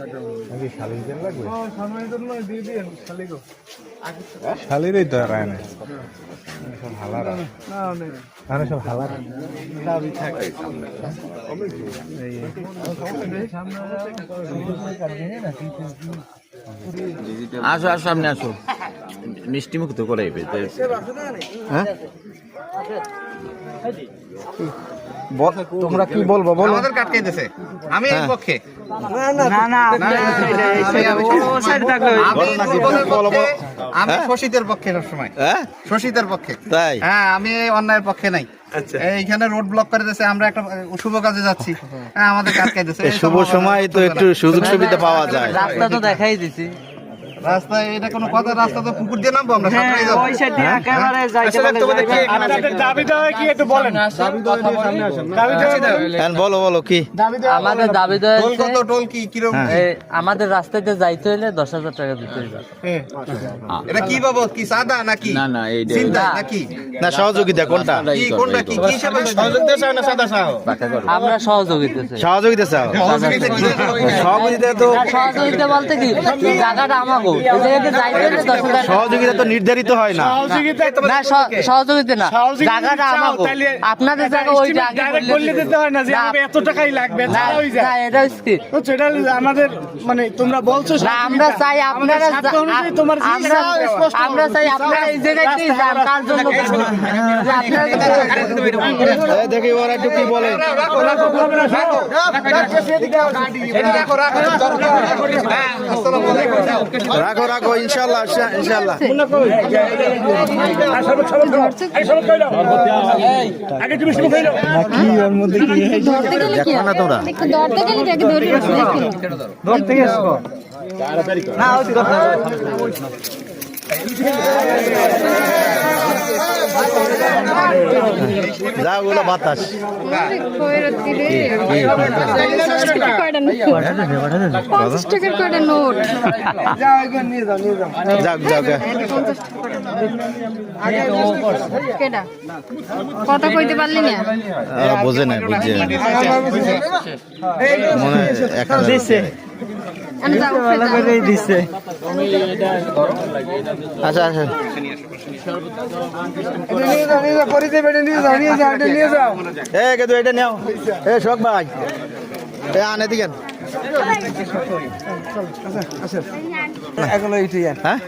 নাকি শালির তেল লাগবে? শালিরই তো আর না সব হালারা আরে সব হালারা আসো আসো সামনে আসো মিষ্টি মুখ তো করাইবে হ্যাঁ তোমরা কি বলবো বলো? আমাদের কাট খাইতেছে আমি এর পক্ষে আমি শোষিতের পক্ষে সবসময় শোষিতের পক্ষে তাই হ্যাঁ আমি অন্যায়ের পক্ষে নাই এইখানে রোড ব্লক করে দিয়েছে আমরা একটা শুভ কাজে যাচ্ছি হ্যাঁ আমাদের কাট খাইতেছে শুভ সময় তো একটু সুযোগ সুবিধা পাওয়া যায় রাস্তা তো দেখাই দিছি রাস্তায় এটা কোনো কথা রাস্তা তো পুকুর দিয়ে নামবো আমরা সাঁতরেই যাবো ওই সাইডে একেবারে যাইতে আপনাদের দাবিটা কি একটু বলেন বলো বলো কি আমাদের দাবি টোল কত টোল কি কিরকম আমাদের রাস্তাতে যাইতে হইলে 10,000 টাকা দিতে হবে। এটা কি বাবদ কি সাদা নাকি না না এই চিন্তা নাকি না সহযোগিতা কোনটা কি কোনটা কি কি হিসাবে সহযোগিতা চাও না সাদা চাও আমরা সহযোগিতা চাই। সহযোগিতা চাও সহযোগিতা কি সহযোগিতা তো সহযোগিতা বলতে কি জায়গাটা আমাগো এই জায়গাতে যাইতে হইলে 10,000 সহযোগিতা তো নির্ধারিত হয় না না সহযোগিতা না জায়গাটা আমাগো আপনাদের জায়গা ওই জায়গা বললে দিতে হয় না যে আমাকে এত টাকাই লাগবে না না এটা কি সেটা আমাদের মানে তোমরা বলছো না আমরা চাই আপনারা তোমার আমরা চাই আপনারা এই জায়গাতেই যান কার জন্য দেখি ওরা একটু কি বলে রাখো রাখো ইনশাল্লাহ ইনশাল্লাহ কি ওর মধ্যে কি দেখো না তোমরা ধরতে গেছো না ওই কথা যা ওগুলো বাতাস যাক যাক কথা কইতে পারলি না বোঝে না বুঝছে মনে 1000 দিচ্ছে আচ্ছা আচ্ছা কিন্তু এটা নেও এ শোক ভাই এ আনে দিকেন এগুলো এইটাই হ্যাঁ